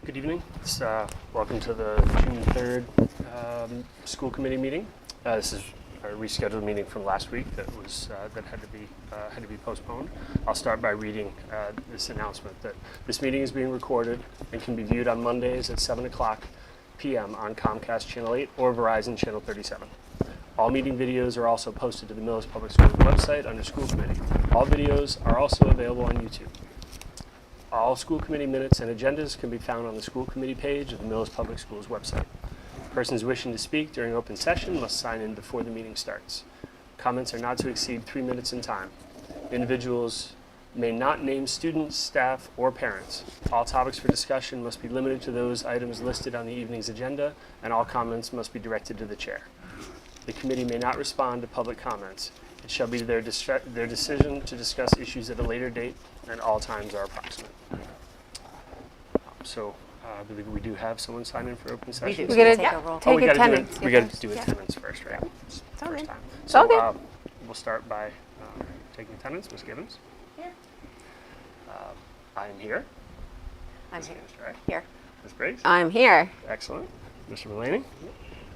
Good evening. Welcome to the June 3rd school committee meeting. This is a rescheduled meeting from last week that had to be postponed. I'll start by reading this announcement that this meeting is being recorded and can be viewed on Mondays at 7 o'clock p.m. on Comcast Channel 8 or Verizon Channel 37. All meeting videos are also posted to the Millis Public Schools website under School Committee. All videos are also available on YouTube. All school committee minutes and agendas can be found on the school committee page of the Millis Public Schools website. Persons wishing to speak during open session must sign in before the meeting starts. Comments are not to exceed 3 minutes in time. Individuals may not name students, staff, or parents. All topics for discussion must be limited to those items listed on the evening's agenda, and all comments must be directed to the chair. The committee may not respond to public comments. It shall be their decision to discuss issues at a later date, and all times are approximate. I believe we do have someone sign in for open session. We're going to take attendance. We got to do attendance first, right? It's the first time. So we'll start by taking attendance. Ms. Gibbons? Here. I am here. I'm Ms. here. Right? Here. Ms. Briggs? I'm here. Excellent. Mr. Mulaney?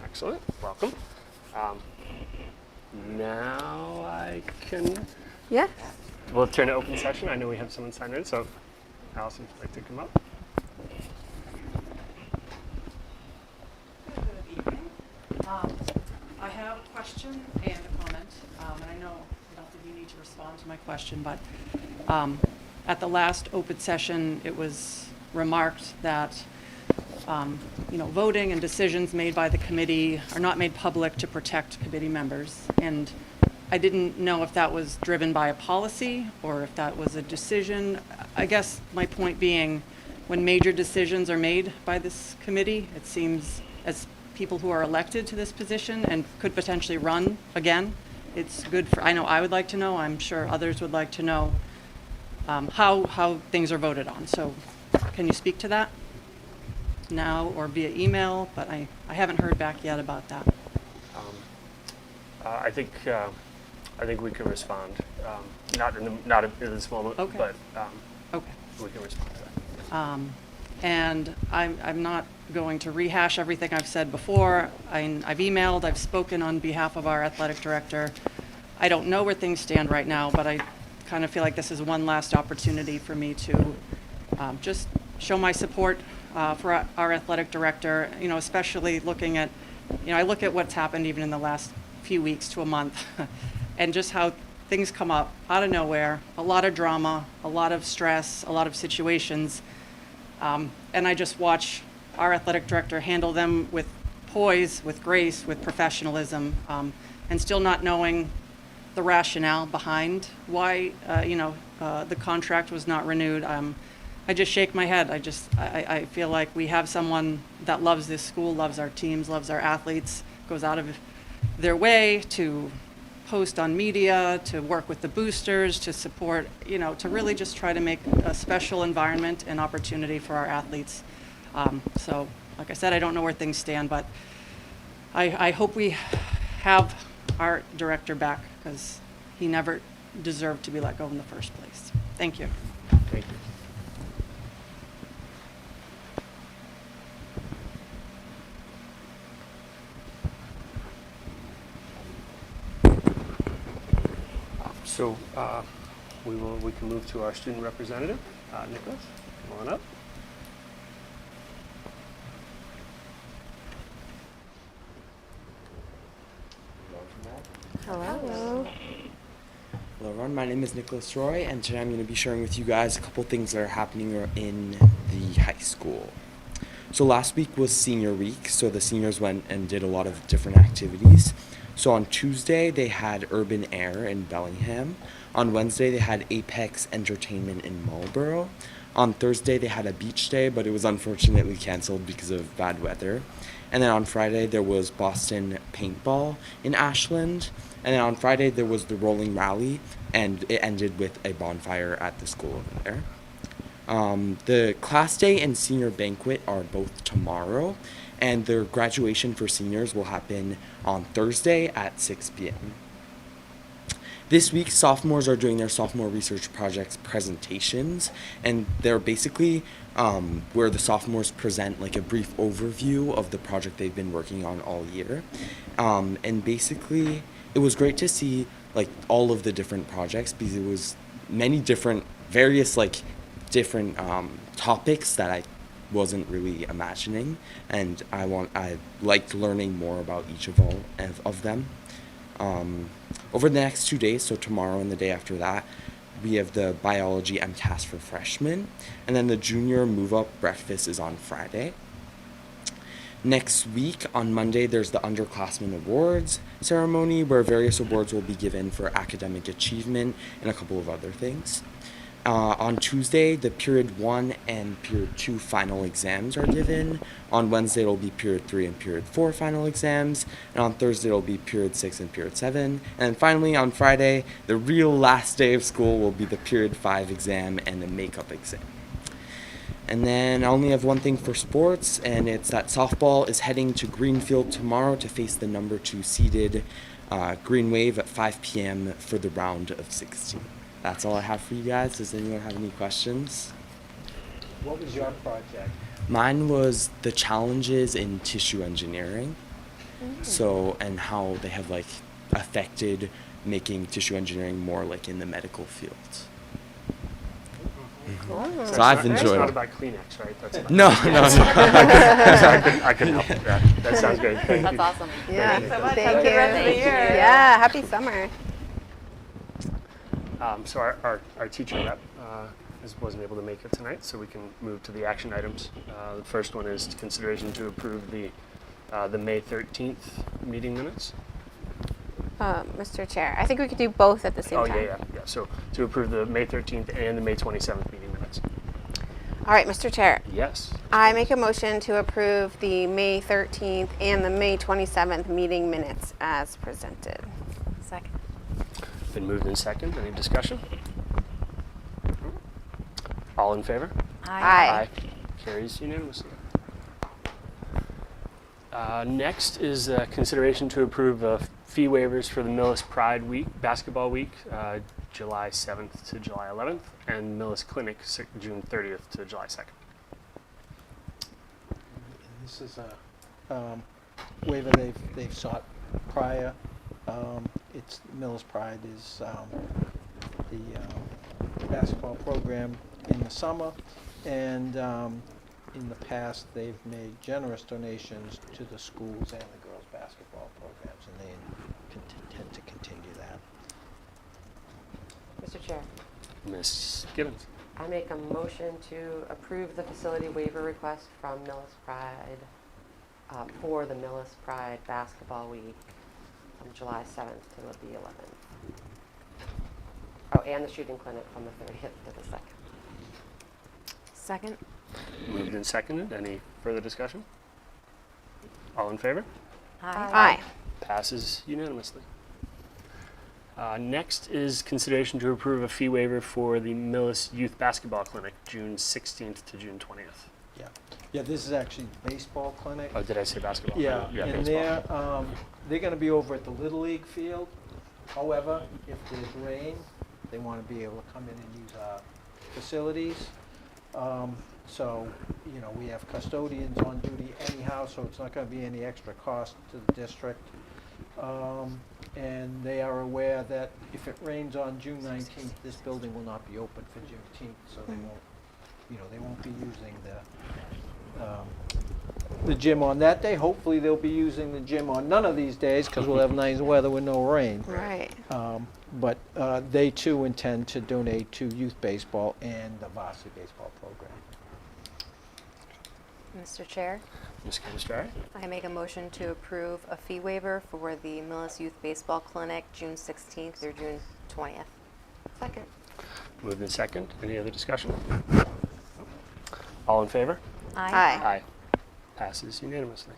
Excellent. Welcome. Now I can... Yeah. We'll turn to open session. I know we have someone signed in, so Allison, would you like to come up? Good evening. I have a question and a comment, and I don't think you need to respond to my question, but at the last open session, it was remarked that voting and decisions made by the committee are not made public to protect committee members, and I didn't know if that was driven by a policy or if that was a decision. I guess my point being, when major decisions are made by this committee, it seems as people who are elected to this position and could potentially run again, it's good for, I know I would like to know, I'm sure others would like to know how things are voted on. So can you speak to that now or via email? But I haven't heard back yet about that. I think we can respond. Not in this moment, Okay. but Okay. we can respond to that. And I'm not going to rehash everything I've said before. I've emailed, I've spoken on behalf of our athletic director. I don't know where things stand right now, but I kind of feel like this is one last opportunity for me to just show my support for our athletic director, especially looking at, I look at what's happened even in the last few weeks to a month and just how things come up out of nowhere, a lot of drama, a lot of stress, a lot of situations. And I just watch our athletic director handle them with poise, with grace, with professionalism, and still not knowing the rationale behind why, the contract was not renewed. I just shake my head. I feel like we have someone that loves this school, loves our teams, loves our athletes, goes out of their way to post on media, to work with the boosters, to support, to really just try to make a special environment and opportunity for our athletes. So, like I said, I don't know where things stand, but I hope we have our director back because he never deserved to be let go in the first place. Thank you. Thank you. So we can move to our student representative, Nicholas. Come on up. Hello. Hello everyone, my name is Nicholas Roy, and today I'm going to be sharing with you guys a couple things that are happening in the high school. So last week was senior week, so the seniors went and did a lot of different activities. So on Tuesday, they had Urban Air in Bellingham. On Wednesday, they had Apex Entertainment in Marlborough. On Thursday, they had a beach day, but it was unfortunately canceled because of bad weather. And then on Friday, there was Boston Paintball in Ashland. And then on Friday, there was the Rolling Rally, and it ended with a bonfire at the school over there. The class day and senior banquet are both tomorrow, and the graduation for seniors will happen on Thursday at 6 p.m. This week, sophomores are doing their sophomore research projects presentations, and they're basically where the sophomores present like a brief overview of the project they've been working on all year. And basically, it was great to see like all of the different projects because it was many different, various like different topics that I wasn't really imagining, and I liked learning more about each of all of them. Over the next 2 days, so tomorrow and the day after that, we have the biology MCAS for freshmen, and then the junior move-up breakfast is on Friday. Next week, on Monday, there's the underclassmen awards ceremony where various awards will be given for academic achievement and a couple of other things. On Tuesday, the Period 1 and Period 2 final exams are given. On Wednesday, it'll be Period 3 and Period 4 final exams. And on Thursday, it'll be Period 6 and Period 7. And finally, on Friday, the real last day of school will be the Period 5 exam and the makeup exam. And then I only have one thing for sports, and it's that softball is heading to Greenfield tomorrow to face the number 2 seeded Green Wave at 5 p.m. for the round of 16. That's all I have for you guys. Does anyone have any questions? What was your project? Mine was the challenges in tissue engineering. So, and how they have like affected making tissue engineering more like in the medical field. Cool. So I've It's enjoyed not it. about Kleenex, right? That's about No. I couldn't help with that. That sounds great. Thank That's you. awesome. Yeah. Thank you so Thank much. you. Have a good rest of the year. Yeah. Happy summer. So our teacher rep wasn't able to make it tonight, so we can move to the action items. The first one is consideration to approve the May 13th meeting minutes. Mr. Chair, I think we could do both at the same time. Yeah. So to approve the May 13th and the May 27th meeting minutes. All right, Mr. Chair. Yes. I make a motion to approve the May 13th and the May 27th meeting minutes as presented. Second. Been moved in second. Any discussion? All in favor? Aye. Carries unanimously. Next is consideration to approve fee waivers for the Millis Pride Week, Basketball Week, July 7th to July 11th, and Millis Clinic, June 30th to July 2nd. This is a waiver they've sought prior. It's Millis Pride is the basketball program in the summer, and in the past they've made generous donations to the schools and the girls' basketball programs, and they intend to continue that. Mr. Chair, Ms. Gibbons. I make a motion to approve the facility waiver request from Millis Pride for the Millis Pride Basketball Week from July 7th to the 11th. Oh, and the shooting clinic from the 30th to the 2nd. Second. Moved and seconded. Any further discussion? All in favor? Aye. Passes unanimously. Next is consideration to approve a fee waiver for the Millis Youth Basketball Clinic, June 16th to June 20th. Yeah, this is actually baseball clinic. Oh, did I say basketball? Yeah, and baseball. they're going to be over at the Little League field. However, if there's rain, they want to be able to come in and use our facilities. So, you know, we have custodians on duty anyhow, so it's not going to be any extra cost to the district. And they are aware that if it rains on June 19th, this building will not be open for Juneteenth, so they won't, you know, they won't be using the gym on that day. Hopefully they'll be using the gym on none of these days because we'll have nice weather with no rain. Right. But they too intend to donate to youth baseball and the varsity baseball program. Mr. Chair, Ms. Canistari. I make a motion to approve a fee waiver for the Millis Youth Baseball Clinic, June 16th through June 20th. Second. Moved in second. Any other discussion? All in favor? Aye. Passes unanimously.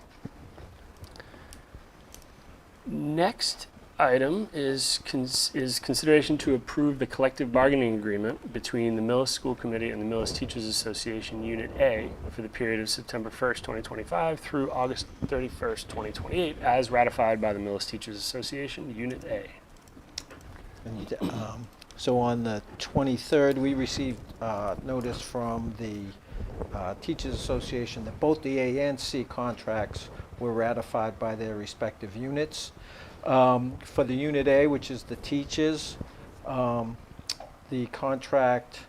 Next item is consideration to approve the collective bargaining agreement between the Millis School Committee and the Millis Teachers Association Unit A for the period of September 1st, 2025 through August 31st, 2028, as ratified by the Millis Teachers Association Unit A. And, so on the 23rd, we received notice from the Teachers Association that both the A and C contracts were ratified by their respective units. For the Unit A, which is the teachers, the contract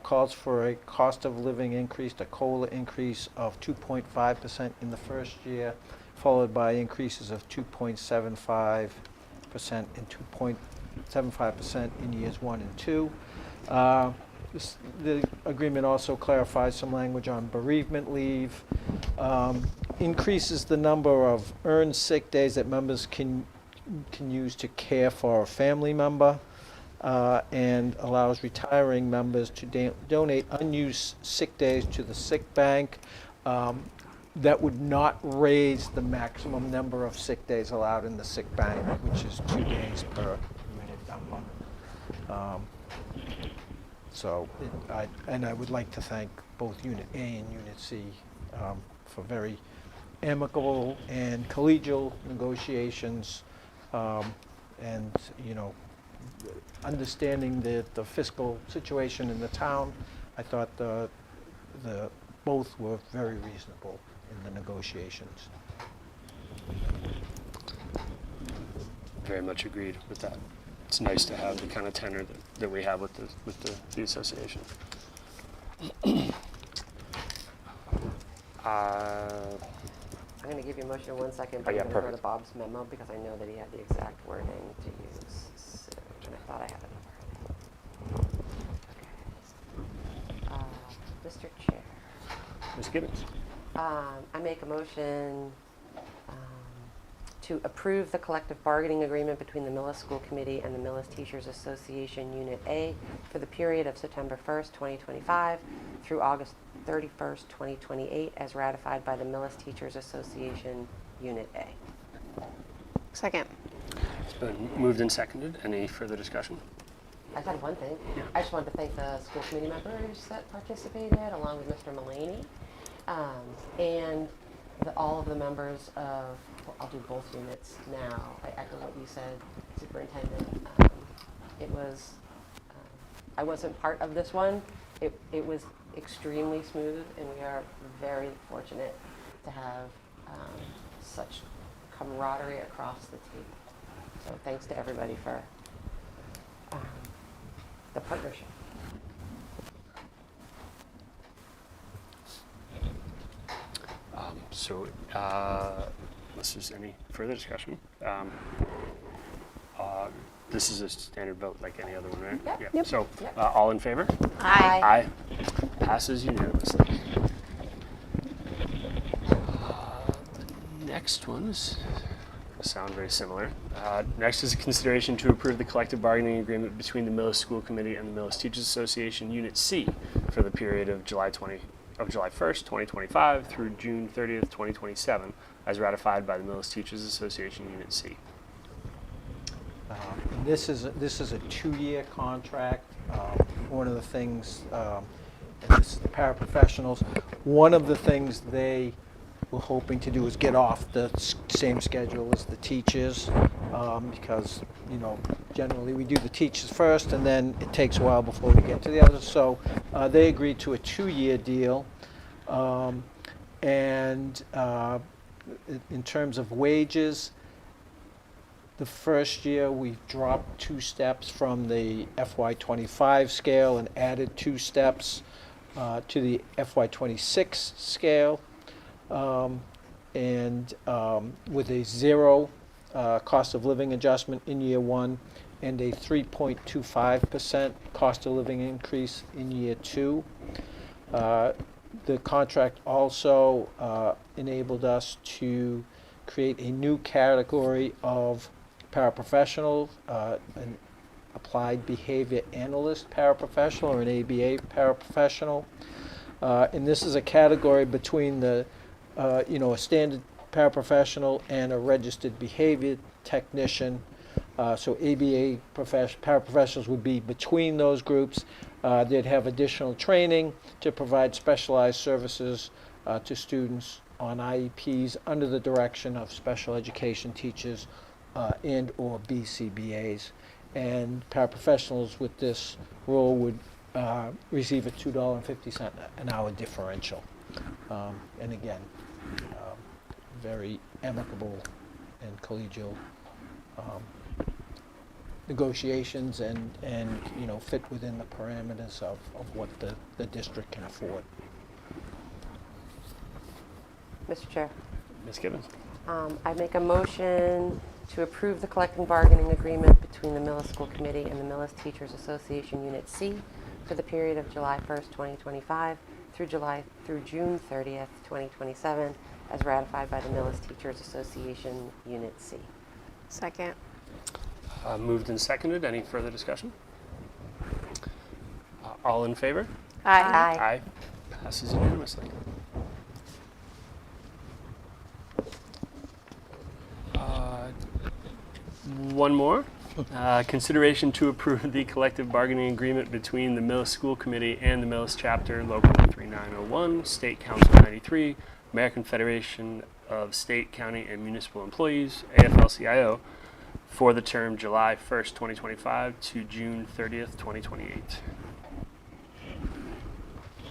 calls for a cost of living increase, a COLA increase of 2.5% in the first year, followed by increases of 2.75% and 2.75% in years 1 and 2. The agreement also clarifies some language on bereavement leave, increases the number of earned sick days that members can use to care for a family member, and allows retiring members to donate unused sick days to the sick bank. That would not raise the maximum number of sick days allowed in the sick bank, which is 2 days per unit number. I would like to thank both Unit A and Unit C for very amicable and collegial negotiations, and understanding the fiscal situation in the town. I thought the both were very reasonable in the negotiations. Very much agreed with that. It's nice to have the kind of tenor that we have with the association. I'm going to give you a motion in 1 second, but yeah, I'm going to go perfect. to Bob's memo because I know that he had the exact wording to use. So, and I thought I had it already. Okay. Mr. Chair, Ms. Gibbons. I make a motion to approve the collective bargaining agreement between the Millis School Committee and the Millis Teachers Association Unit A for the period of September 1st, 2025 through August 31st, 2028, as ratified by the Millis Teachers Association Unit A. Second. It's been moved and seconded. Any further discussion? I had one thing. Yeah. I just wanted to thank the school committee members that participated, along with Mr. Mullaney, and all of the members of, well, I'll do both units now. I echo what you said, Superintendent. It was, I wasn't part of this one. It was extremely smooth, and we are very fortunate to have such camaraderie across the team. So thanks to everybody for the partnership. Unless there's any further discussion, this is a standard vote like any other one, right? Yep. Yeah. Yep. So, Yep. all in favor? Aye. Aye. Passes unanimously. The next one is sound very similar. Next is a consideration to approve the collective bargaining agreement between the Millis School Committee and the Millis Teachers Association Unit C for the period of July 1st, 2025 through June 30th, 2027, as ratified by the Millis Teachers Association Unit C. This is a 2-year contract. One of the things, and this is the paraprofessionals, one of the things they were hoping to do is get off the same schedule as the teachers, because generally we do the teachers first, and then it takes a while before we get to the others. So they agreed to a 2-year deal, and in terms of wages, the first year we dropped 2 steps from the FY25 scale and added 2 steps to the FY26 scale, and with a 0 cost of living adjustment in year 1 and a 3.25% cost of living increase in year 2. The contract also enabled us to create a new category of paraprofessional, an applied behavior analyst paraprofessional, or an ABA paraprofessional. And this is a category between the, a standard paraprofessional and a registered behavior technician. So ABA paraprofessionals would be between those groups. They'd have additional training to provide specialized services to students on IEPs under the direction of special education teachers and or BCBAs. and paraprofessionals with this role would receive a $2.50 an hour differential. And again, very amicable and collegial negotiations and fit within the parameters of what the district can afford. Mr. Chair, Ms. Gibbons? I make a motion to approve the collective bargaining agreement between the Millis School Committee and the Millis Teachers Association Unit C for the period of July 1st, 2025 through June 30th, 2027, as ratified by the Millis Teachers Association Unit C. Second. Moved and seconded. Any further discussion? All in favor? Aye. Aye. Passes unanimously. One more. Consideration to approve the collective bargaining agreement between the Millis School Committee and the Millis Chapter Local 3901, State Council 93, American Federation of State, County, and Municipal Employees, AFL-CIO, for the term July 1st, 2025 to June 30th, 2028.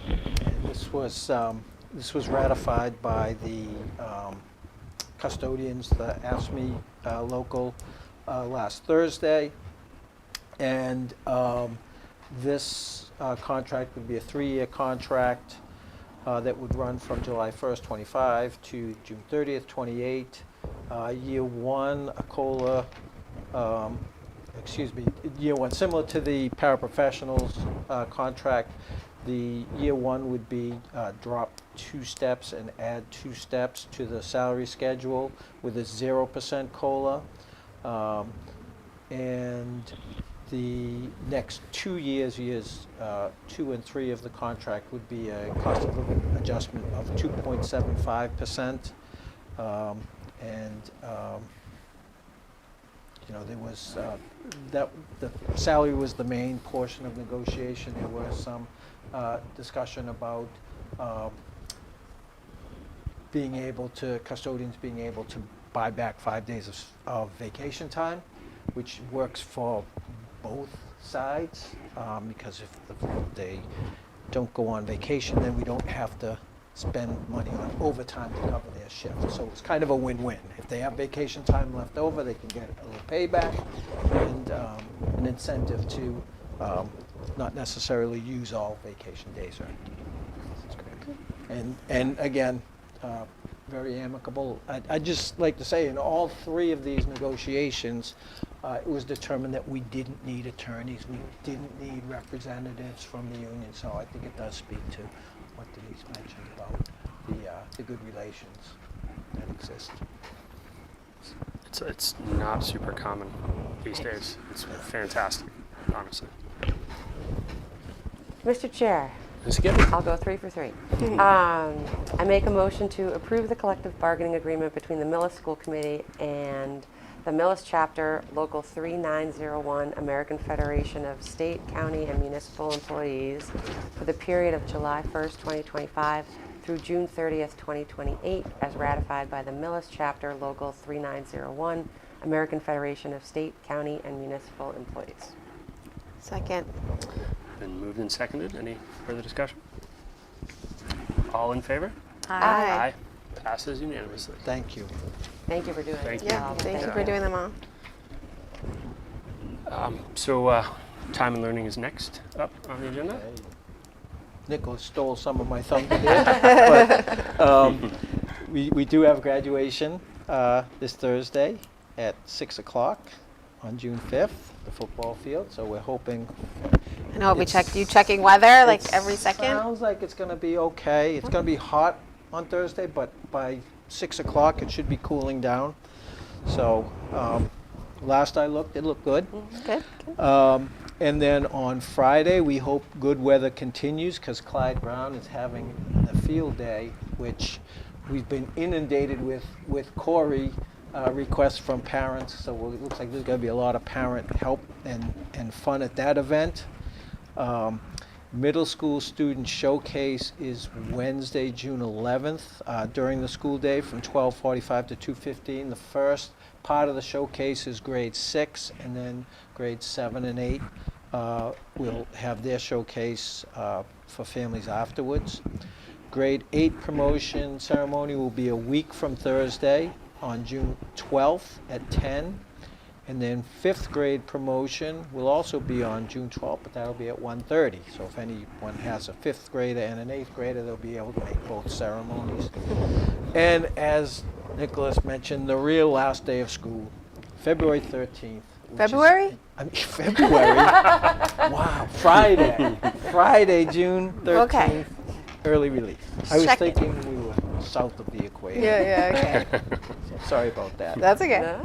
And this was ratified by the custodians, the AFSCME local, last Thursday. And this contract would be a 3-year contract that would run from July 1st, 25 to June 30th, 28. Year one, a COLA, year one, similar to the paraprofessionals contract, the year one would be drop 2 steps and add 2 steps to the salary schedule with a 0% COLA. And the next 2 years, years 2 and 3 of the contract would be a cost of living adjustment of 2.75%. There was that the salary was the main portion of negotiation. There was some discussion about custodians being able to buy back 5 days of vacation time, which works for both sides, because if they don't go on vacation, then we don't have to spend money on overtime to cover their shift. So it's kind of a win-win. If they have vacation time left over, they can get a little payback and an incentive to not necessarily use all vacation days. And again, very amicable. I'd just like to say in all 3 of these negotiations, it was determined that we didn't need attorneys, we didn't need representatives from the union, so I think it does speak to what Denise mentioned about the good relations that exist. It's not super common these days. It's fantastic, honestly. Mr. Chair, Ms. Gibbons? I'll go 3 for 3. I make a motion to approve the collective bargaining agreement between the Millis School Committee and the Millis Chapter Local 3901, American Federation of State, County, and Municipal Employees for the period of July 1st, 2025 through June 30th, 2028, as ratified by the Millis Chapter Local 3901, American Federation of State, County, and Municipal Employees. Second. Been moved and seconded. Any further discussion? All in favor? Aye. Passes unanimously. Thank you. Thank you for doing Thank this. you. Yeah, Bob. thank you for doing them all. So time and learning is next up on the agenda. Nicholas stole some of my thunder there, but we do have graduation this Thursday at 6 o'clock on June 5th, the football field. So we're hoping. I know you checking weather like every second? Sounds like it's going to be okay. It's going to be hot on Thursday, but by 6 o'clock it should be cooling down. So last I looked, it looked good. Good. And then on Friday, we hope good weather continues because Clyde Brown is having the field day, which we've been inundated with Corey requests from parents. So it looks like there's going to be a lot of parent help and fun at that event. Middle school student showcase is Wednesday, June 11th, during the school day from 12:45 to 2:15. The first part of the showcase is grade 6, and then grades 7 and 8 will have their showcase for families afterwards. Grade 8 promotion ceremony will be a week from Thursday on June 12th at 10. And then 5th grade promotion will also be on June 12th, but that'll be at 1:30. So if anyone has a 5th grader and an 8th grader, they'll be able to make both ceremonies. And as Nicholas mentioned, the real last day of school, February 13th. February? February. Wow, Friday, June 13th. Okay. Early release. I was Check it. thinking we were south of the equator. Yeah, okay. So sorry about that. That's okay. No,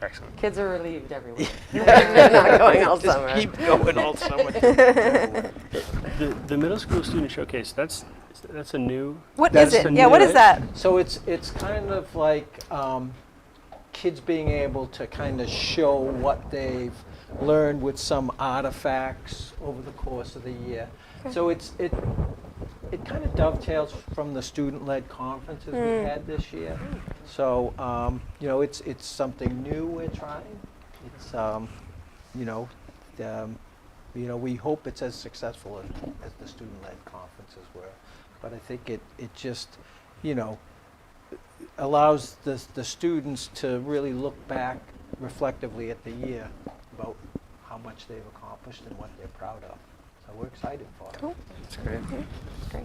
Excellent. kids are relieved everywhere. They're not going all Just summer. keep going all summer. The middle school student showcase, that's a new. What That's is a it? Yeah, what new- is that? So it's kind of like kids being able to kind of show what they've learned with some artifacts over the course of the year. So it kind of dovetails from the student-led conferences we had this year. So it's something new we're trying. It's we hope it's as successful as the student-led conferences were. But I think it just allows the students to really look back reflectively at the year about how much they've accomplished and what they're proud of. So we're excited for it. Cool. That's great. Great.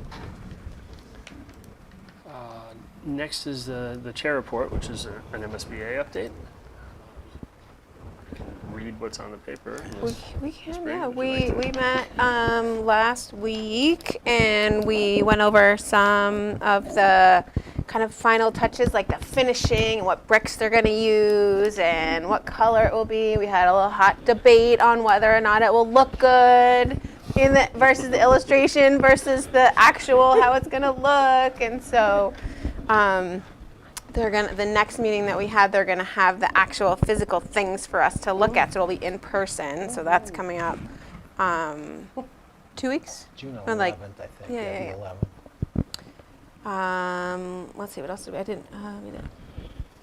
Next is the chair report, which is an MSBA update. You can read what's on the paper. We can, Spring, yeah. would you like We met last week and we went over some of the kind of final touches, like the finishing and what bricks they're going to use and what color it will be. We had a little hot debate on whether or not it will look good versus the illustration versus the actual how it's going to look. And so the next meeting that we had, they're gonna have the actual physical things for us to look at. So it'll be in person. So that's coming up. 2 weeks? June Or 11th, like- I think. yeah, the yeah. 11th. Let's see, what else did we didn't.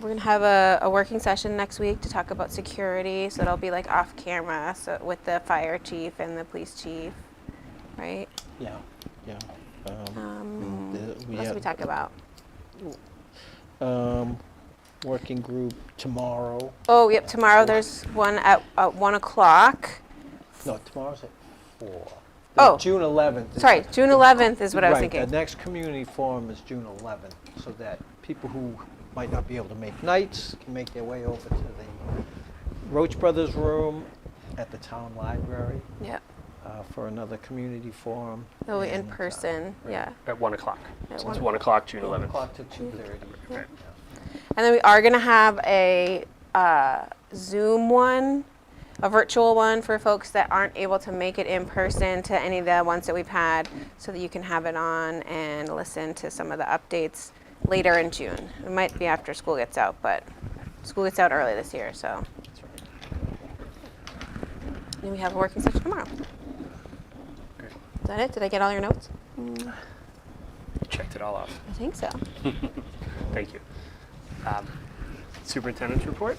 We're gonna have a working session next week to talk about security. So it'll be like off camera, so with the fire chief and the police chief, right? Yeah. What else did we had, talk about? working group tomorrow. Oh, yep. Tomorrow there's one at 1 o'clock. No, tomorrow's at 4. Oh. June 11th. Sorry, June 11th is what I was Right, thinking. the next community forum is June 11th, so that people who might not be able to make nights can make their way over to the Roach Brothers room at the town library Yep. for another community forum. It'll be in And, person. right. Yeah. At 1 o'clock. At So 1 it's 1 o'clock, June 11 11th. o'clock to 2:30. Right. And then we are gonna have a Zoom one, a virtual one for folks that aren't able to make it in person to any of the ones that we've had, so that you can have it on and listen to some of the updates later in June. It might be after school gets out, but school gets out early this year, so. That's right. And we have a working session tomorrow. Great. Is that it? Did I get all your notes? Checked it all off. I think so. Thank you. Superintendent's report?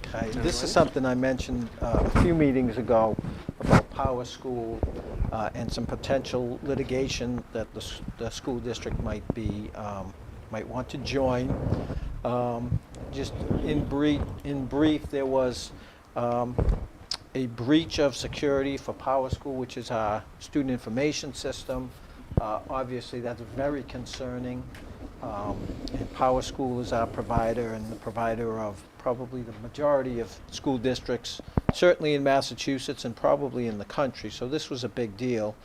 Okay, this is something I mentioned a few meetings ago about Power School and some potential litigation that the school district might want to join. Just in brief, there was a breach of security for Power School, which is our student information system. Obviously, that's very concerning. And Power School is our provider and the provider of probably the majority of school districts, certainly in Massachusetts and probably in the country. So this was a big deal.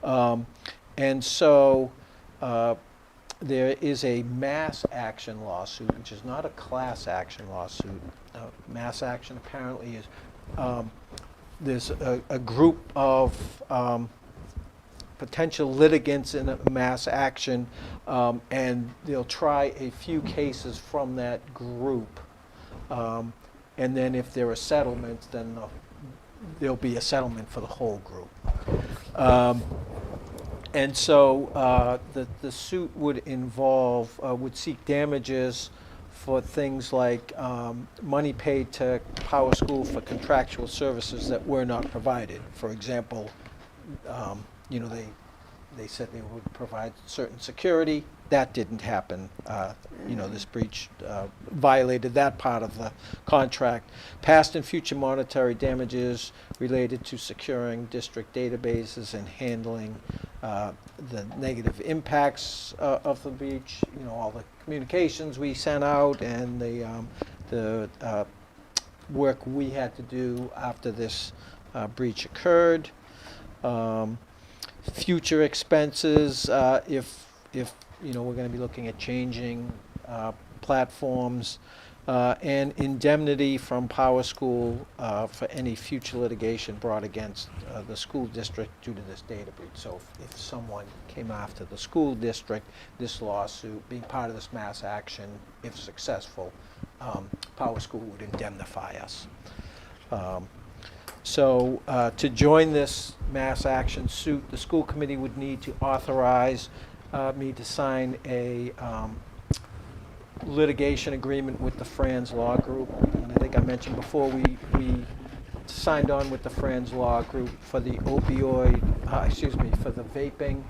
And so there is a mass action lawsuit, which is not a class action lawsuit. Mass action apparently is, there's a group of potential litigants in a mass action, and they'll try a few cases from that group. And then if there are settlements, then there'll be a settlement for the whole group. And so the suit would involve, would seek damages for things like money paid to Power School for contractual services that were not provided. For example, they said they would provide certain security. That didn't happen. This breach violated that part of the contract. Past and future monetary damages related to securing district databases and handling the negative impacts of the breach. All the communications we sent out and the work we had to do after this breach occurred. Future expenses, if we're going to be looking at changing platforms, and indemnity from Power School for any future litigation brought against the school district due to this data breach. So if someone came after the school district, this lawsuit, being part of this mass action, if successful, Power School would indemnify us. So to join this mass action suit, the school committee would need to authorize me to sign a litigation agreement with the Franz Law Group. And I think I mentioned before, we signed on with the Franz Law Group for the for the vaping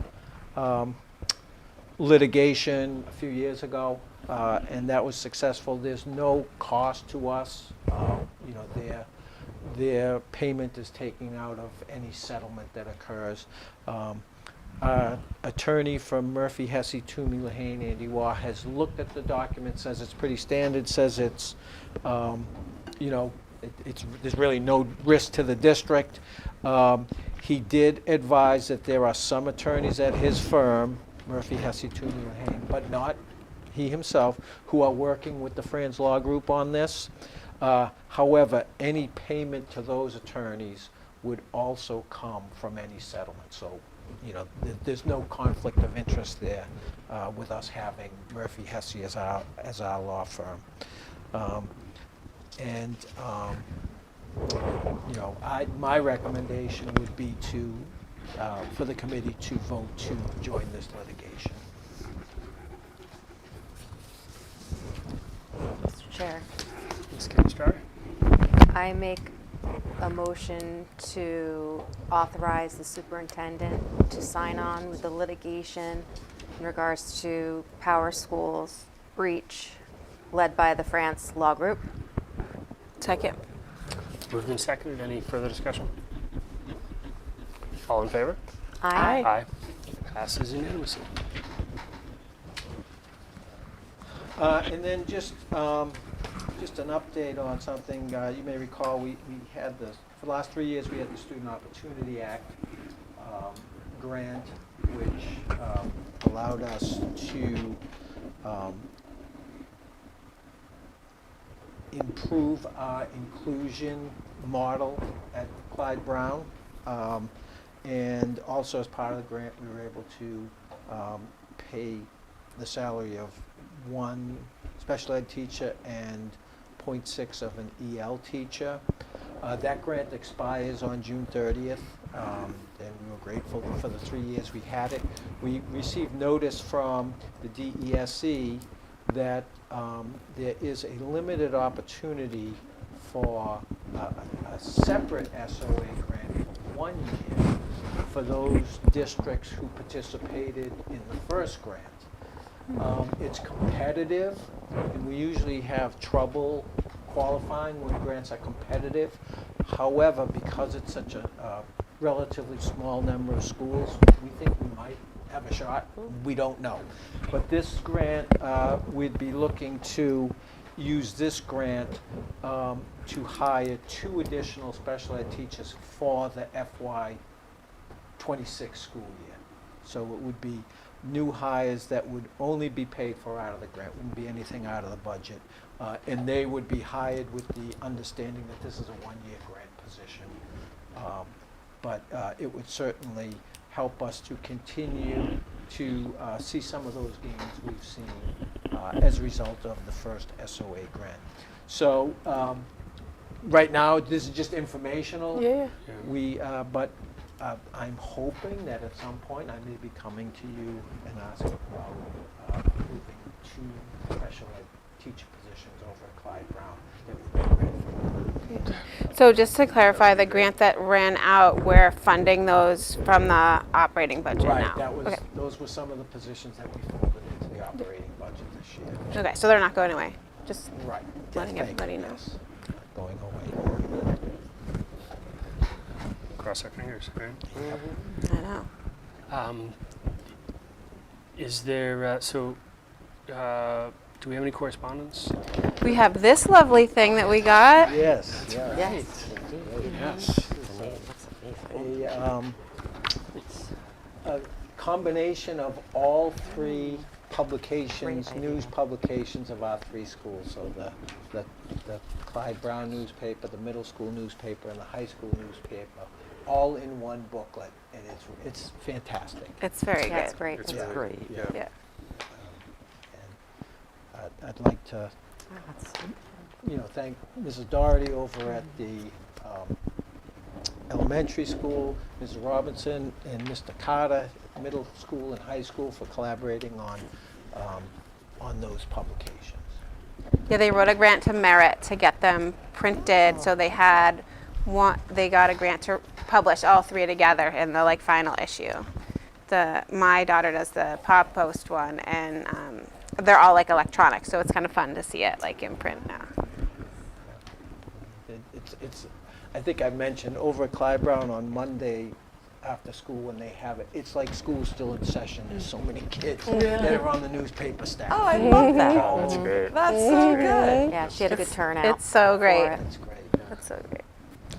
litigation a few years ago, and that was successful. There's no cost to us. Their payment is taken out of any settlement that occurs. Attorney from Murphy, Hesse, Toomey, Lehane, Andy Waugh has looked at the document, says it's pretty standard, says it's, there's really no risk to the district. He did advise that there are some attorneys at his firm, Murphy, Hesse, Toomey, Lehane, but not he himself, who are working with the Franz Law Group on this. However, any payment to those attorneys would also come from any settlement. So, there's no conflict of interest there with us having Murphy Hesse as our law firm. My recommendation would be for the committee to vote to join this litigation. Mr. Chair, Ms. Cannistrari? I make a motion to authorize the superintendent to sign on with the litigation in regards to Power School's breach led by the France Law Group. Second. Moved and seconded. Any further discussion? All in favor? Aye. Aye. Passes unanimously. And then just an update on something. You may recall we had for the last 3 years we had the Student Opportunity Act grant, which allowed us to improve our inclusion model at Clyde Brown. And also as part of the grant, we were able to pay the salary of one special ed teacher and 0.6 of an EL teacher. That grant expires on June 30th, and we were grateful for the 3 years we had it. We received notice from the DESE that there is a limited opportunity for a separate SOA grant for 1 year for those districts who participated in the first grant. It's competitive, and we usually have trouble qualifying when grants are competitive. However, because it's such a relatively small number of schools, we think we might have a shot. We don't know. But this grant, we'd be looking to use this grant to hire 2 additional special ed teachers for the FY26 school year. So it would be new hires that would only be paid for out of the grant, wouldn't be anything out of the budget. And they would be hired with the understanding that this is a 1-year grant position. But it would certainly help us to continue to see some of those gains we've seen as a result of the first SOA grant. So right now, this is just informational. Yeah. Yeah. We, but I'm hoping that at some point I may be coming to you and asking about moving 2 special ed teacher positions over at Clyde Brown. that we've been ready for. So just to clarify, the grant that ran out, we're funding those from the operating budget now? Right, that was, Okay. those were some of the positions that we folded into the operating budget this year. Okay, so they're not going away? Just Right. letting Thank everybody you, know. yes. Not going away. Cross our fingers, right? I know. Is there, do we have any correspondence? We have this lovely thing that we got. Yes, Yes, indeed. yes. The name looks amazing. A combination of all 3 publications, Great news idea. publications of our 3 schools. So the Clyde Brown newspaper, the middle school newspaper, and the high school newspaper, all in one booklet, and it's fantastic. It's very Yeah, it's good. great. It's Yeah. great. Yeah. And I'd like to, Oh, that's- thank Mrs. Doherty over at the elementary school, Mrs. Robinson, and Mr. Carter, at middle school and high school, for collaborating on those publications. Yeah, they wrote a grant to Merit to get them printed, so they had they got a grant to publish all 3 together in the final issue. My daughter does the Pop Post one, and they're all electronic, so it's kind of fun to see it in print now. It's I think I mentioned over at Clyde Brown on Monday after school when they have it, it's like school's still in session. There's so many kids that are on the newspaper staff. Oh, I love that. That's great. That's so good. Yeah, she had a good turnout. It's so for great. it. That's great. It's so great.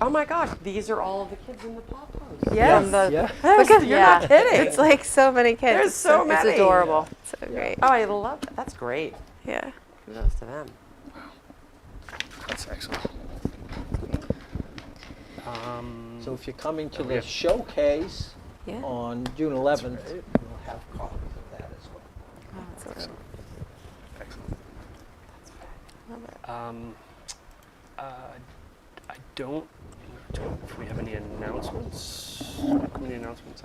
Oh my gosh, these are all of the kids in the pop post. Yes. From the, Yeah. You're Yeah. not kidding. It's so many kids. There's so many. It's adorable. So great. Oh, I love that. That's great. Yeah. Kudos to them. That's excellent. So if you're coming to the showcase Yeah. on June 11th, we'll have copies of that as well. Oh, it's so good. Excellent. Love it. I don't know if we have any announcements. Committee announcements.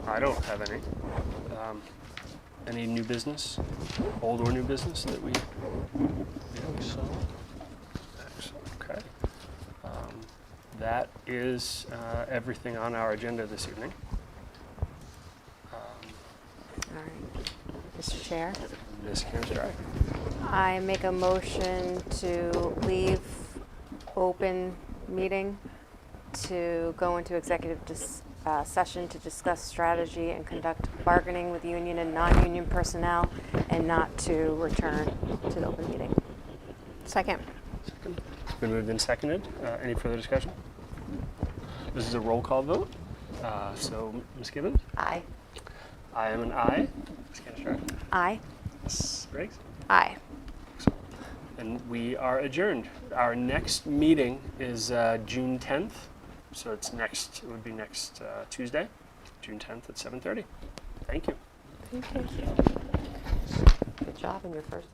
I don't have any. Any new business, old or new business that we? So, Excellent. Okay. That is everything on our agenda this evening. All right. Mr. Chair, Ms. Kamstra. I make a motion to leave open meeting to go into executive session to discuss strategy and conduct bargaining with union and non-union personnel, and not to return to the open meeting. Second. Second. It's been moved and seconded. Any further discussion? This is a roll call vote. So, Ms. Gibbons? Aye. I am an aye. Ms. Kamstra? Aye. Ms. Briggs? Aye. And we are adjourned. Our next meeting is June 10th. So it would be next Tuesday, June 10th at 7:30. Thank you. Thank you. Good job in your first